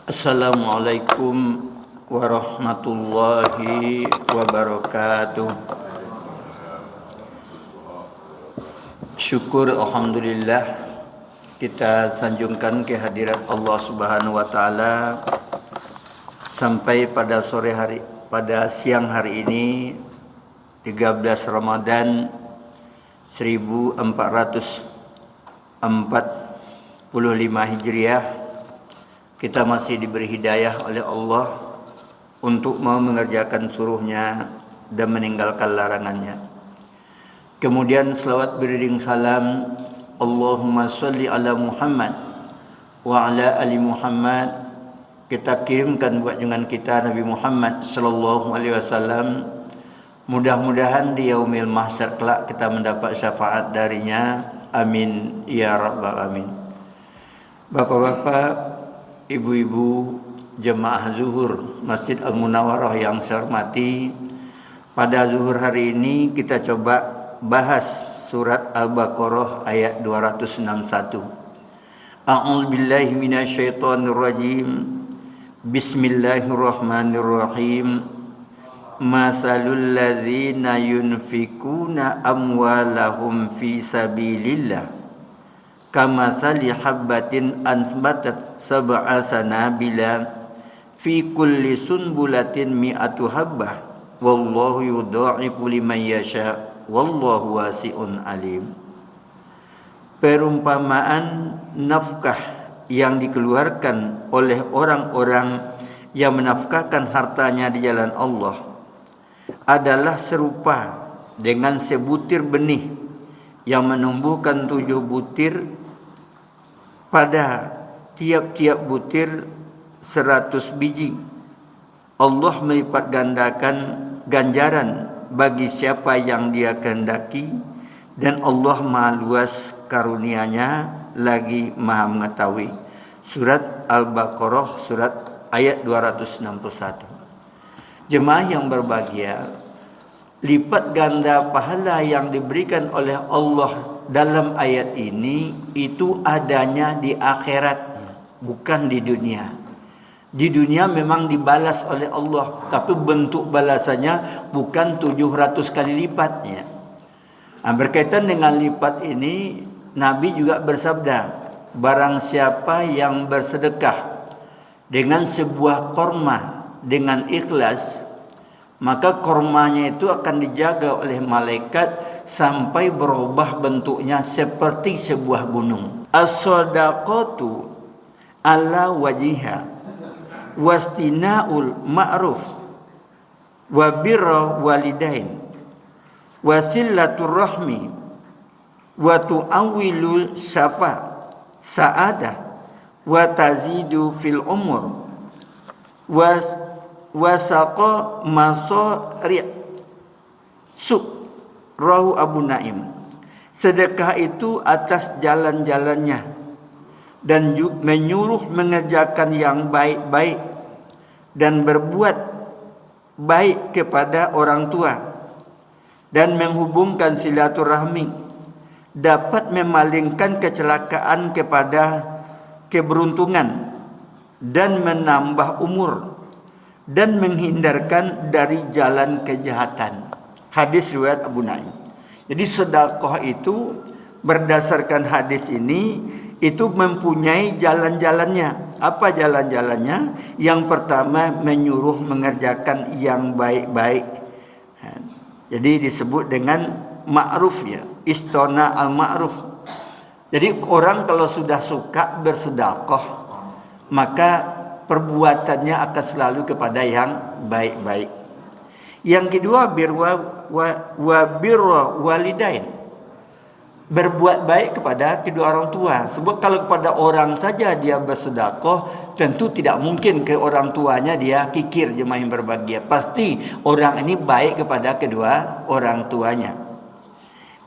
Assalamualaikum warahmatullahi wabarakatuh. Syukur alhamdulillah kita sanjungkan kehadirat Allah Subhanahu wa taala sampai pada siang hari ini 13 Ramadan 1445 Hijriah. Kita masih diberi hidayah oleh Allah untuk mau mengerjakan suruhnya dan meninggalkan larangannya. Kemudian selawat beriring salam, Allahumma sholli ala Muhammad wa ala ali Muhammad. Kita kirimkan buat junjungan kita Nabi Muhammad sallallahu alaihi wasallam. Mudah-mudahan di yaumil mahsyar kelak kita mendapat syafaat darinya. Amin ya rabbal alamin. Bapak-bapak, ibu-ibu jemaah zuhur Masjid Al-Munawwarah yang saya hormati, pada zuhur hari ini kita coba bahas surat Al-Baqarah ayat 261. A'udzubillahi minasyaitonirrajim. Bismillahirrahmanirrahim. Masalul ladzina yunfikuna amwalahum fi sabilillah kamasali habbatin ansbatat sab'a sanabila fi kulli sunbulatin mi'atu habbah wallahu yudha'ifu liman yasha wallahu wasi'un alim. Perumpamaan nafkah yang dikeluarkan oleh orang-orang yang menafkahkan hartanya di jalan Allah adalah serupa dengan sebutir benih yang menumbuhkan 7 butir, pada tiap-tiap butir 100 biji. Allah melipat gandakan ganjaran bagi siapa yang Dia kehendaki, dan Allah Maha luas karunia-Nya lagi Maha mengetahui. Surat Al-Baqarah surat ayat 261. Jemaah yang berbahagia, lipat ganda pahala yang diberikan oleh Allah dalam ayat ini itu adanya di akhirat, bukan di dunia. Di dunia memang dibalas oleh Allah, tapi bentuk balasannya bukan 700 kali lipatnya. Berkaitan dengan lipat ini, Nabi juga bersabda, barang siapa yang bersedekah dengan sebuah korma dengan ikhlas, maka kormanya itu akan dijaga oleh malaikat sampai berubah bentuknya seperti sebuah gunung. As-shadaqatu ala wajiha wastina'ul ma'ruf wa birra walidain wa sillatur rahmi wa tu'awilul syafa sa'adah wa tazidu fil umur wasaqa masari' rahu Abu Naim. Sedekah itu atas jalan-jalannya dan menyuruh mengerjakan yang baik-baik dan berbuat baik kepada orang tua dan menghubungkan silaturahmi, dapat memalingkan kecelakaan kepada keberuntungan dan menambah umur dan menghindarkan dari jalan kejahatan. Hadis riwayat Abu Naim. Jadi sedekah itu berdasarkan hadis ini itu mempunyai jalan-jalannya. Apa jalan-jalannya? Yang pertama, menyuruh mengerjakan yang baik-baik. Jadi disebut dengan ma'ruf ya, istona al-ma'ruf. Jadi orang kalau sudah suka bersedekah, maka perbuatannya akan selalu kepada yang baik-baik. Yang kedua, birra walidain, berbuat baik kepada kedua orang tua. Sebab kalau kepada orang saja dia bersedekah, tentu tidak mungkin ke orang tuanya dia kikir. Jemaah yang berbahagia, pasti orang ini baik kepada kedua orang tuanya.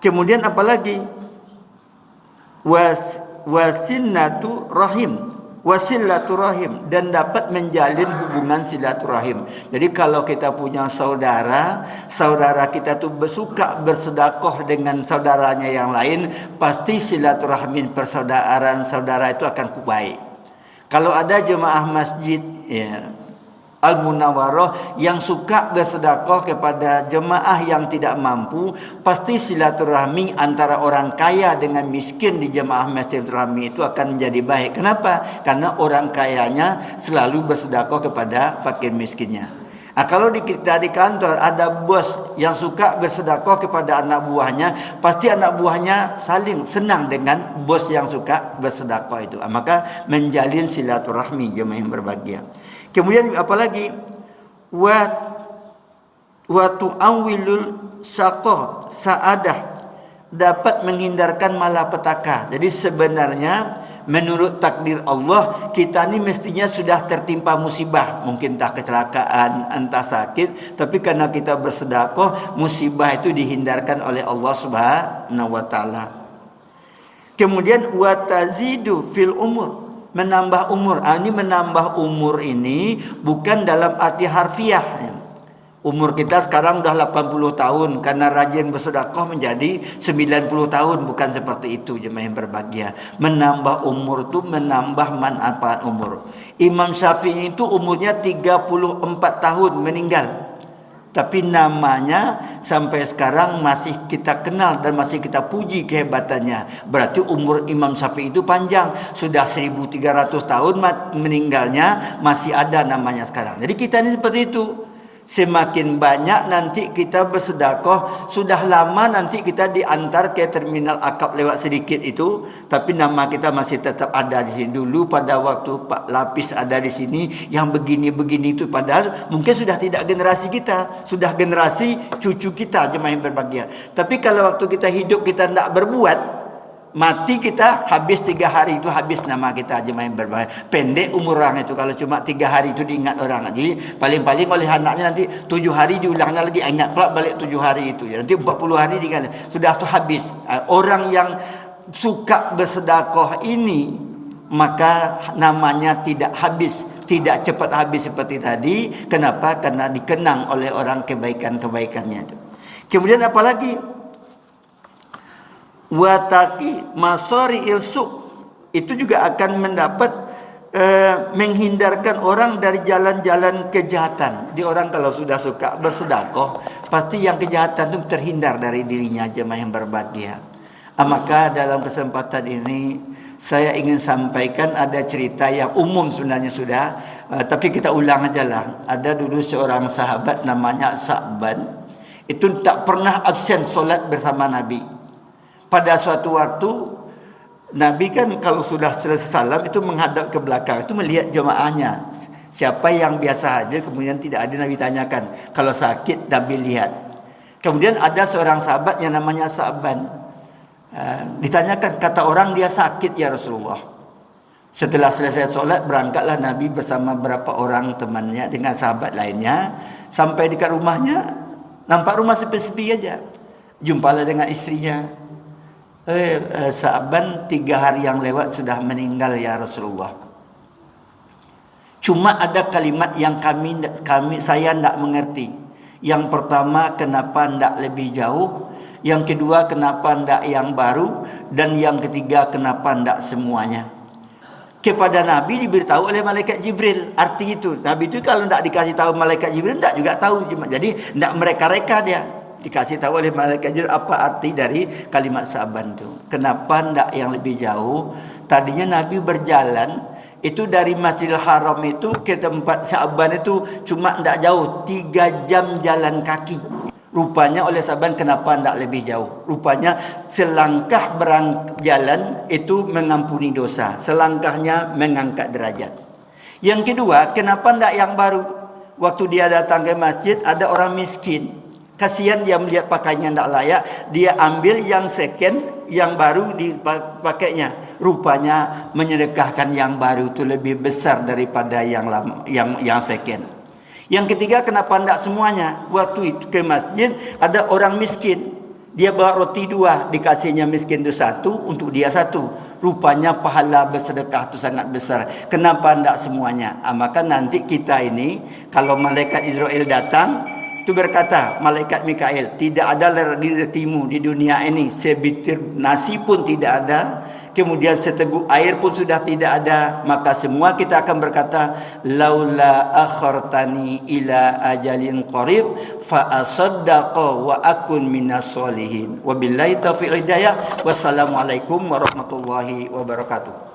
Kemudian apalagi wasinnatu rahim, wasilaturahim, dan dapat menjalin hubungan silaturahim. Jadi kalau kita punya saudara kita tuh suka bersedekah dengan saudaranya yang lain, pasti silaturahim persaudaraan saudara itu akan baik. Kalau ada jemaah masjid ya, Al-Munawwarah yang suka bersedekah kepada jemaah yang tidak mampu, pasti silaturahmi antara orang kaya dengan miskin di jemaah masjid Rahmi itu akan menjadi baik. Kenapa? Karena orang kayanya selalu bersedekah kepada fakir miskinnya. Kalau kita di kantor ada bos yang suka bersedekah kepada anak buahnya, pasti anak buahnya saling senang dengan bos yang suka bersedekah itu. Maka menjalin silaturahmi jemaah yang berbahagia. Kemudian apalagi wa tu'awilul sa'adah, dapat menghindarkan malapetaka. Jadi sebenarnya menurut takdir Allah, kita ni mestinya sudah tertimpa musibah, mungkin entah kecelakaan, entah sakit, tapi karena kita bersedekah, musibah itu dihindarkan oleh Allah Subhanahu wa taala. Kemudian wa tazidu fil umur, menambah umur. Ini menambah umur ini bukan dalam arti harfiah. Umur kita sekarang sudah 80 tahun karena rajin bersedekah menjadi 90 tahun, bukan seperti itu jemaah yang berbahagia. Menambah umur itu menambah manfaat umur. Imam Syafi'i itu umurnya 34 tahun meninggal, tapi namanya sampai sekarang masih kita kenal dan masih kita puji kehebatannya. Berarti umur Imam Syafi'i itu panjang. Sudah 1300 tahun meninggalnya, masih ada namanya sekarang. Jadi kita ini seperti itu. Semakin banyak nanti kita bersedekah, sudah lama nanti kita diantar ke terminal akap lewat sedikit itu, tapi nama kita masih tetap ada di sini. Dulu pada waktu Pak Lapis ada di sini, yang begini-begini itu padahal mungkin sudah tidak generasi kita, sudah generasi cucu kita jemaah yang berbahagia. Tapi kalau waktu kita hidup kita tidak berbuat, mati kita habis 3 hari itu habis nama kita jemaah yang berbahagia. Pendek umur orang itu kalau cuma 3 hari itu diingat orang. Jadi paling-paling oleh anaknya nanti 7 hari diulangnya lagi, ingat pula balik 7 hari itu. Nanti 40 hari diingat. Sudah tu habis. Orang yang suka bersedekah ini maka namanya tidak habis, tidak cepat habis seperti tadi. Kenapa? Karena dikenang oleh orang kebaikan-kebaikannya. Kemudian apalagi? Wataki masori ilsu, itu juga akan mendapat menghindarkan orang dari jalan-jalan kejahatan. Jadi orang kalau sudah suka bersedekah, pasti yang kejahatan itu terhindar dari dirinya jemaah yang berbahagia. Maka dalam kesempatan ini saya ingin sampaikan ada cerita yang umum sebenarnya sudah, tapi kita ulang aja lah. Ada dulu seorang sahabat namanya Sa'ban, itu tak pernah absen solat bersama Nabi. Pada suatu waktu Nabi kan kalau sudah selesai salam itu menghadap ke belakang, itu melihat jemaahnya. Siapa yang biasa hadir kemudian tidak ada, Nabi tanyakan. Kalau sakit Nabi lihat. Kemudian ada seorang sahabat yang namanya Sa'ban. Ditanyakan, kata orang dia sakit ya Rasulullah. Setelah selesai solat berangkatlah Nabi bersama beberapa orang temannya dengan sahabat lainnya. Sampai dekat rumahnya, nampak rumah sepi-sepi aja. Jumpalah dengan istrinya. Sa'ban 3 hari yang lewat sudah meninggal ya Rasulullah. Cuma ada kalimat yang saya tidak mengerti. Yang pertama, kenapa tidak lebih jauh? Yang kedua, kenapa tidak yang baru? Dan yang ketiga, kenapa tidak semuanya? Kepada Nabi diberitahu oleh malaikat Jibril arti itu. Nabi itu kalau tidak dikasih tahu malaikat Jibril tidak juga tahu. Jadi tidak mereka-reka dia. Dikasih tahu oleh malaikat Jibril apa arti dari kalimat Sa'ban itu. Kenapa tidak yang lebih jauh? Tadinya Nabi berjalan itu dari Masjidil Haram itu ke tempat Sa'ban itu cuma tidak jauh, 3 jam jalan kaki. Rupanya oleh Sa'ban kenapa tidak lebih jauh? Rupanya selangkah berjalan itu mengampuni dosa, selangkahnya mengangkat derajat. Yang kedua, kenapa tidak yang baru? Waktu dia datang ke masjid ada orang miskin. Kasihan dia melihat pakaiannya tidak layak, dia ambil yang second, yang baru dipakainya. Rupanya menyedekahkan yang baru itu lebih besar daripada yang lama, yang second. Yang ketiga, kenapa tidak semuanya? Waktu itu ke masjid ada orang miskin, dia bawa roti 2, dikasihnya miskin itu 1, untuk dia 1. Rupanya pahala bersedekah itu sangat besar. Kenapa tidak semuanya? Maka nanti kita ini kalau malaikat Israel datang itu berkata, malaikat Mikail, tidak ada rezekimu di dunia ini sebitir nasi pun tidak ada kemudian seteguk air pun sudah tidak ada, maka semua kita akan berkata, laula akhartani ila ajalin qarib fa asaddaqa wa akun minas solihin. Wabillahi taufiq hidayah. Wassalamualaikum warahmatullahi wabarakatuh.